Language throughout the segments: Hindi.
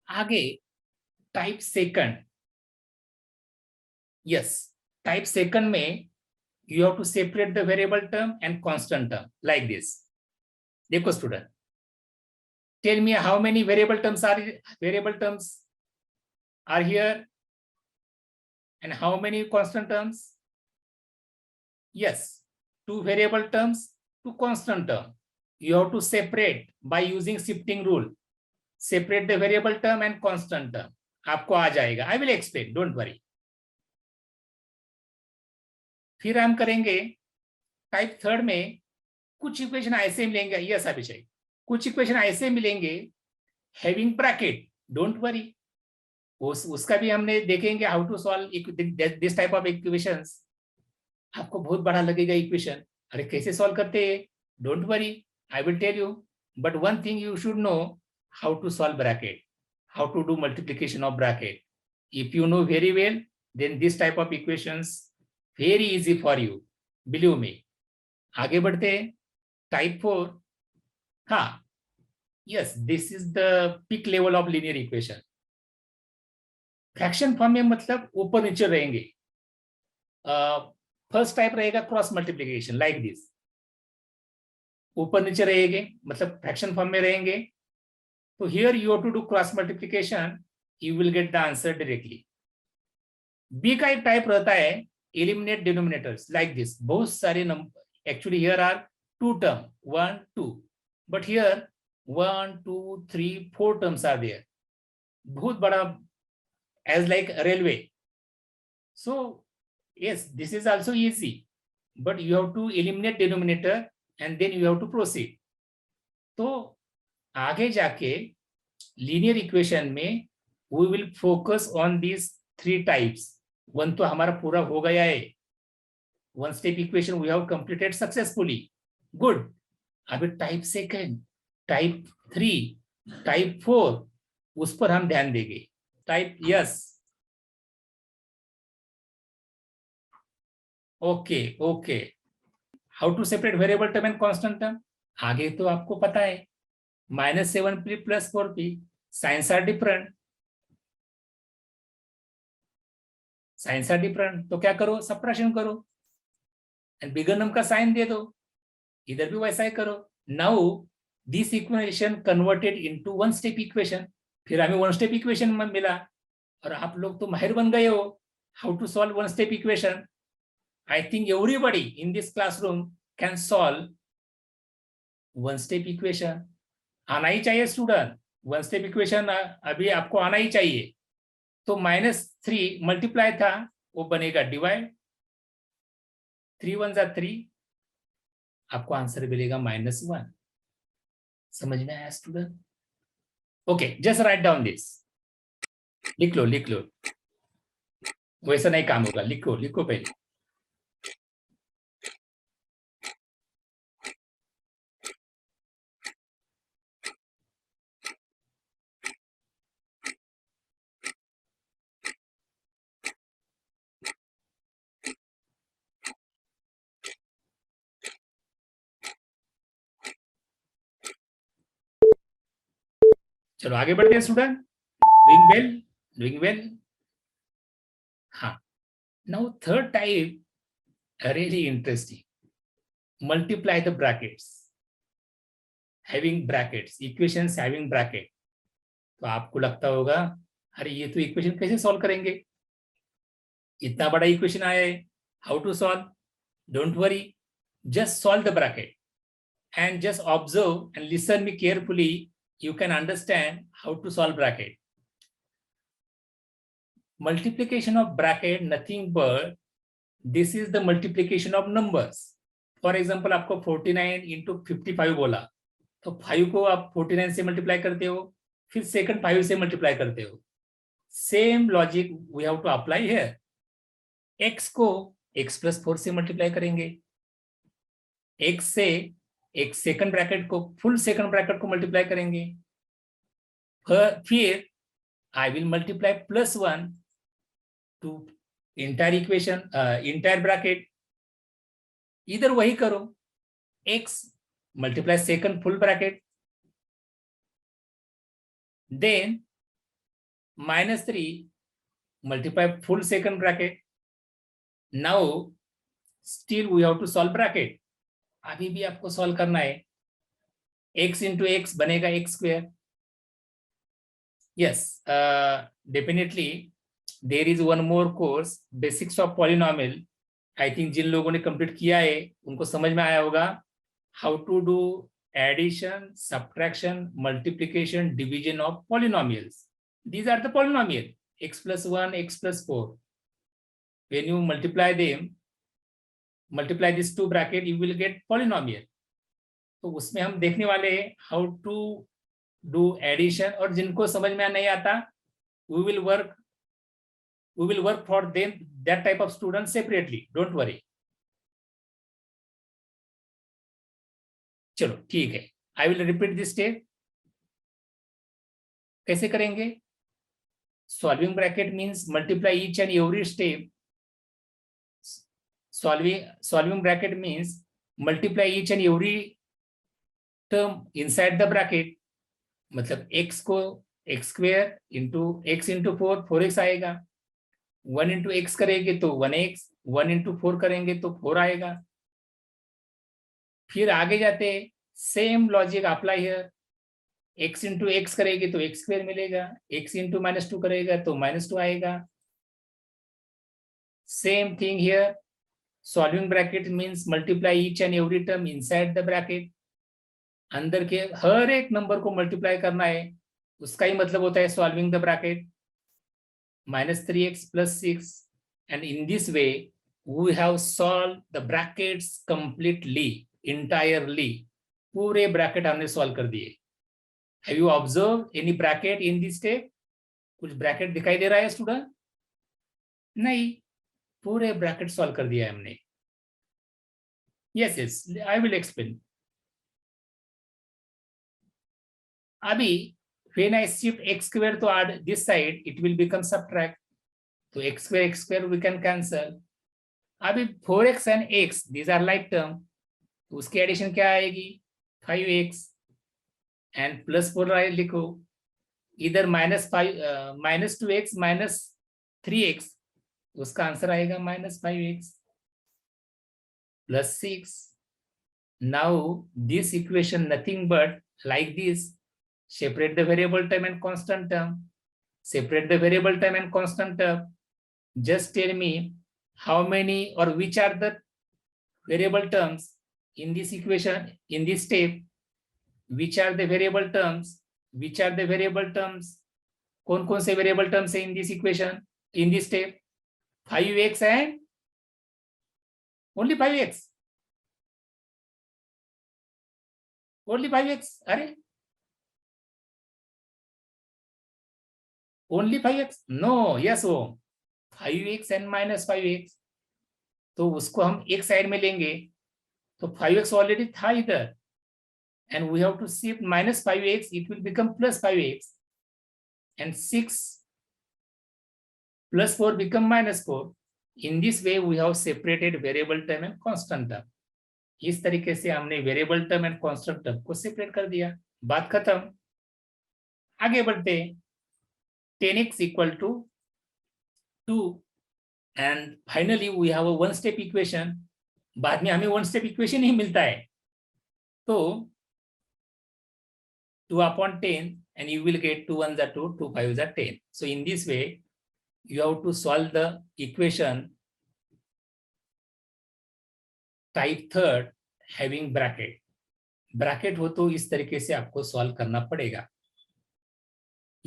आगे type second, yes, type second में you have to separate the variable term and constant term like this. देखो student, tell me how many variable terms are here and how many constant terms? Yes, two variable terms, two constant term. You have to separate by using shifting rule. Separate the variable term and constant term. आपको आ जाएगा. I will explain, don't worry. फिर हम करेंगे टाइप थर्ड में कुछ इक्वेशन ऐसे मिलेंगे. यस अभिषेक, कुछ इक्वेशन ऐसे मिलेंगे हैविंग ब्रैकेट. डोंट वरी, उसका भी हमने देखेंगे how to solve this type of equations. आपको बहुत बड़ा लगेगा इक्वेशन, अरे कैसे सॉल्व करते हैं. Don't worry, I will tell you. But one thing you should know, how to solve bracket, how to do multiplication of bracket. If you know very well, then this type of equations very easy for you, believe me. आगे बढ़ते हैं. टाइप 4, हाँ, yes, this is the peak level of linear equation. Fraction form में मतलब ऊपर नीचे रहेंगे. फर्स्ट टाइप रहेगा क्रॉस मल्टीप्लिकेशन लाइक दिस. ऊपर नीचे रहेंगे मतलब फ्रैक्शन फॉर्म में रहेंगे. तो here you have to do cross multiplication, you will get the answer directly. B का एक टाइप रहता है एलिमिनेट डिनोमिनेटर्स लाइक दिस. बहुत सारे number, actually here are two term, 1 2, but here 1 2 3 4 terms are there. बहुत बड़ा, as like railway. So yes, this is also easy, but you have to eliminate denominator and then you have to proceed. तो आगे जाके linear equation में we will focus on these three types. One तो हमारा पूरा हो गया है. One step equation we have completed successfully. Good. अभी टाइप सेकंड, टाइप 3, टाइप 4, उस पर हम ध्यान देंगे. Type, yes, okay okay. How to separate variable term and constant term, आगे तो आपको पता है. -7p + 4p, signs are different. Signs are different तो क्या करो, सब्ट्रैक्शन करो एंड बिगर नंबर का साइन दे दो. इधर भी वैसा ही करो. Now this equation converted into one step equation. फिर हमें वन स्टेप इक्वेशन में मिला और आप लोग तो माहिर बन गए हो how to solve one step equation. I think everybody in this classroom can solve one step equation. आना ही चाहिए स्टूडेंट. वन स्टेप इक्वेशन अभी आपको आना ही चाहिए. तो -3 मल्टीप्लाई था, वो बनेगा डिवाइड. 3 1 जा 3, आपको आंसर मिलेगा -1. समझ में आया student? Okay, just write down this. लिख लो लिख लो, वैसा नहीं काम होगा. लिखो लिखो पहले. चलो आगे बढ़ते हैं student. Doing well, doing well. हाँ, now third type, really interesting. Multiply the brackets, having brackets, equations having bracket. तो आपको लगता होगा अरे ये तो इक्वेशन कैसे सॉल्व करेंगे, इतना बड़ा इक्वेशन आया है, how to solve. Don't worry, just solve the bracket and just observe and listen me carefully. You can understand how to solve bracket. Multiplication of bracket nothing but this is the multiplication of numbers. For example, आपको 49 into 55 बोला, तो 5 को आप 49 से मल्टीप्लाई करते हो, फिर सेकंड 5 से मल्टीप्लाई करते हो. Same logic we have to apply here. x को x + 4 से मल्टीप्लाई करेंगे. x से एक सेकंड ब्रैकेट को, फुल सेकंड ब्रैकेट को मल्टीप्लाई करेंगे. फिर I will multiply +1 to entire equation, entire bracket. इधर वही करो, x multiply second full bracket, then -3 multiply full second bracket. Now still we have to solve bracket. अभी भी आपको सॉल्व करना है. x into x बनेगा x square. Yes, definitely there is one more course, basics of polynomial. I think जिन लोगों ने कंप्लीट किया है उनको समझ में आया होगा how to do addition, subtraction, multiplication, division of polynomials. These are the polynomial x plus 1, x plus 4. When you multiply them, multiply these two bracket, you will get polynomial. तो उसमें हम देखने वाले हैं how to do addition, और जिनको समझ में नहीं आता we will work for them, that type of students separately, don't worry. चलो ठीक है, I will repeat this step. कैसे करेंगे? Solving bracket means multiply each and every step. Solving bracket means multiply each and every term inside the bracket. मतलब x को x square into x into 4, 4x आएगा. 1 into x करेंगे तो 1x, 1 into 4 करेंगे तो 4 आएगा. फिर आगे जाते सेम लॉजिक अप्लाई है. x into x करेंगे तो x square मिलेगा. x into -2 करेगा तो -2 आएगा. Same thing here. Solving bracket means multiply each and every term inside the bracket. अंदर के हर एक नंबर को मल्टीप्लाई करना है, उसका ही मतलब होता है solving the bracket. -3x plus 6, and in this way we have solved the brackets completely, entirely. पूरे ब्रैकेट हमने सॉल्व कर दिए. Have you observed any bracket in this step? कुछ ब्रैकेट दिखाई दे रहा है स्टूडेंट? नहीं, पूरे ब्रैकेट सॉल्व कर दिया है हमने. yes, I will explain. अभी when I shift x square to add this side, it will become subtract. तो x square we can cancel. अभी 4x and x, these are like term. तो उसकी एडिशन क्या आएगी? 5x and plus 4 लिखो. इधर -2x minus 3x, उसका आंसर आएगा -5x plus 6. Now this equation nothing but like this. Separate the variable term and constant term. Separate the variable term and constant term. Just tell me how many or which are the variable terms in this equation, in this step. Which are the variable terms? Which are the variable terms? कौन-कौन से variable terms है in this equation, in this step? 5x and only 5x. Only 5x. अरे only 5x? No, yes वो 5x and -5x. तो उसको हम एक साइड में लेंगे, तो 5x ऑलरेडी था इधर, and we have to shift -5x, it will become +5x, and 6 plus 4 become -4. In this way we have separated variable term and constant term. इस तरीके से हमने variable term and constant term को सेपरेट कर दिया. बात खत्म. आगे बढ़ते हैं. 10x equal to 2, and finally we have a one step equation. बाद में हमें one step equation ही मिलता है. तो 2/10, and you will get 2 1s are 2, 2 5s are 10. So in this way you have to solve the equation type third having bracket. Bracket हो तो इस तरीके से आपको सॉल्व करना पड़ेगा.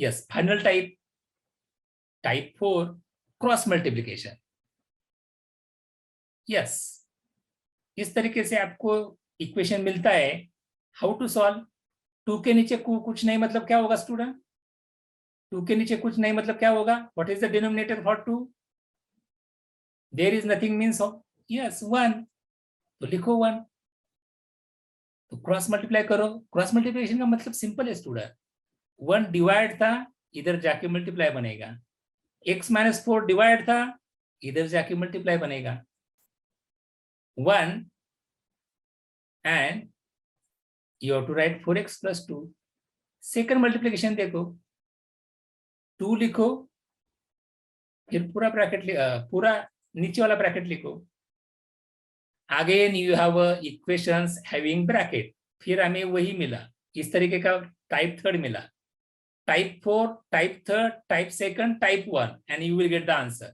Yes, final type 4 cross multiplication. Yes, इस तरीके से आपको इक्वेशन मिलता है. How to solve? 2 के नीचे कुछ नहीं मतलब क्या होगा स्टूडेंट? 2 के नीचे कुछ नहीं मतलब क्या होगा? What is the denominator for 2? There is nothing means of yes 1. तो लिखो 1. तो क्रॉस मल्टीप्लाई करो. क्रॉस मल्टीप्लिकेशन का मतलब सिंपल है स्टूडेंट. 1 डिवाइड था, इधर जाके मल्टीप्लाई बनेगा. x - 4 डिवाइड था, इधर जाके मल्टीप्लाई बनेगा. 1 and you have to write 4x plus 2. Second multiplication देखो. 2 लिखो, फिर पूरा ब्रैकेट पूरा नीचे वाला ब्रैकेट लिखो. Again you have equations having bracket. फिर हमें वही मिला, इस तरीके का टाइप थर्ड मिला. Type 4, type third, type second, type 1, and you will get the answer.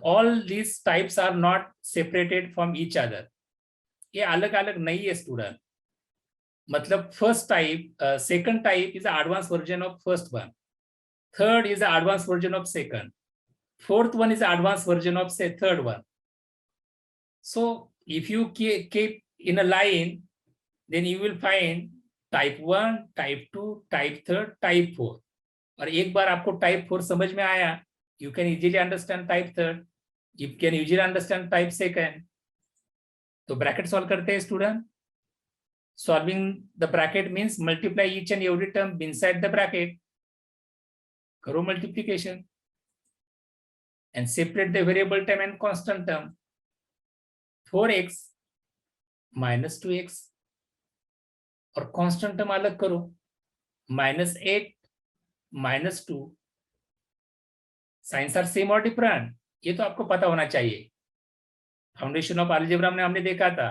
All these types are not separated from each other. ये अलग अलग नहीं है स्टूडेंट. मतलब first type, second type is the advanced version of first one. Third is the advanced version of second. Fourth one is the advanced version of say third one. So if you keep in a line, then you will find type 1, type 2, type 3, type 4. और एक बार आपको type 4 समझ में आया, you can easily understand type 3, you can easily understand type 2. तो ब्रैकेट सॉल्व करते हैं student. Solving the bracket means multiply each and every term inside the bracket. करो multiplication and separate the variable term and constant term. 4x minus 2x और कांस्टेंट टर्म अलग करो, -8 -2. साइंस आर सेम और डिफरेंट, ये तो आपको पता होना चाहिए. फाउंडेशन ऑफ अलजेब्रा में हमने देखा था.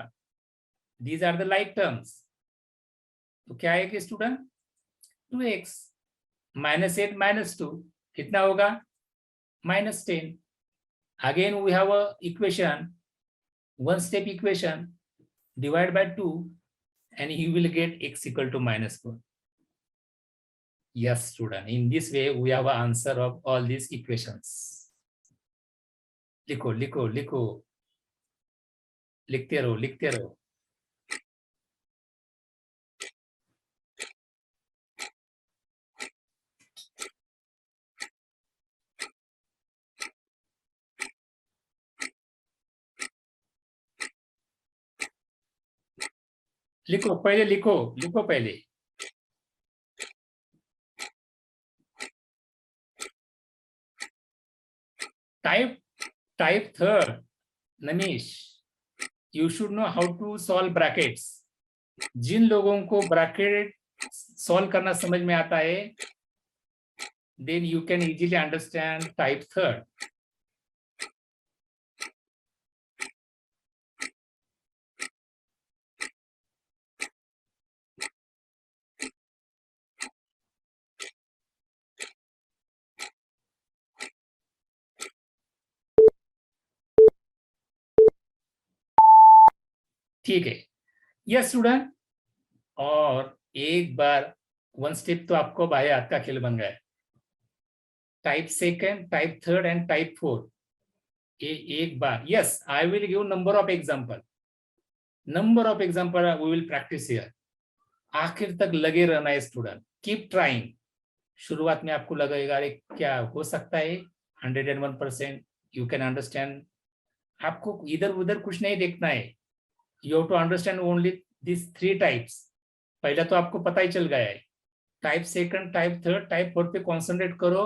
These are the like terms. तो क्या है कि स्टूडेंट 2x -8 -2 कितना होगा -10. Again we have a equation, one step equation, divide by 2 and you will get x equal to -4. Yes student, in this way we have an answer of all these equations. लिखो लिखो लिखो, लिखते रहो लिखते रहो. लिखो पहले, लिखो लिखो पहले. Type third, Namish, you should know how to solve brackets. जिन लोगों को ब्रैकेट सॉल्व करना समझ में आता है, then you can easily understand type third. ठीक है. Yes student. और एक बार वन स्टेप तो आपको बाय हाथ का खेल बन गया. Type second, type third and type 4. एक बार. Yes, I will give number of example. Number of example we will practice here. आखिर तक लगे रहना है स्टूडेंट. Keep trying. शुरुआत में आपको लगेगा अरे क्या हो सकता है, 101% यू कैन अंडरस्टैंड. आपको इधर उधर कुछ नहीं देखना है. You have to understand only these 3 types. पहला तो आपको पता ही चल गया है. Type second, type third, type 4 पे कॉन्सेंट्रेट करो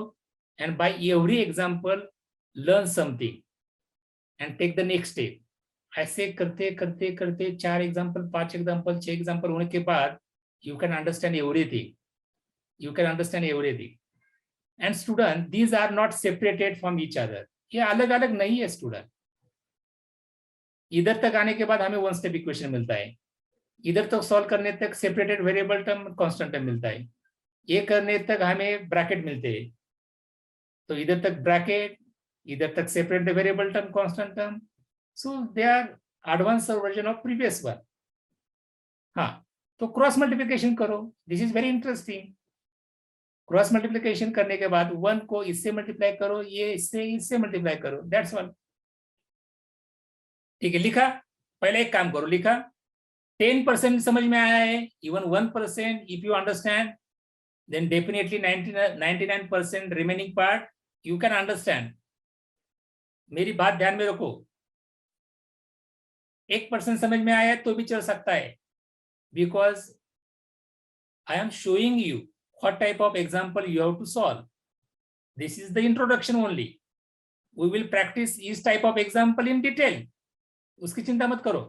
and by every example learn something and take the next step. ऐसे करते करते करते 4 एग्जाम्पल, 5 एग्जाम्पल, 6 एग्जाम्पल होने के बाद you can understand everything. You can understand everything. And student, these are not separated from each other. ये अलग अलग नहीं है स्टूडेंट. इधर तक आने के बाद हमें वन स्टेप इक्वेशन मिलता है. इधर तक सॉल्व करने तक separated variable term, constant term मिलता है. ये करने तक हमें ब्रैकेट मिलते हैं. तो इधर तक ब्रैकेट, इधर तक separate the variable term, constant term. So they are advance version of previous one. हाँ, तो क्रॉस मल्टीप्लिकेशन करो. This is very interesting. Cross multiplication करने के बाद 1 को इससे मल्टीप्लाई करो, ये इससे मल्टीप्लाई करो. That's all. ठीक है, लिखा. पहले एक काम करो, लिखा. 10% समझ में आया है, even 1% if you understand, then definitely 99% remaining part you can understand. मेरी बात ध्यान में रखो. 1% समझ में आया तो भी चल सकता है, because I am showing you what type of example you have to solve. This is the introduction only. We will practice इस type of example in detail. उसकी चिंता मत करो.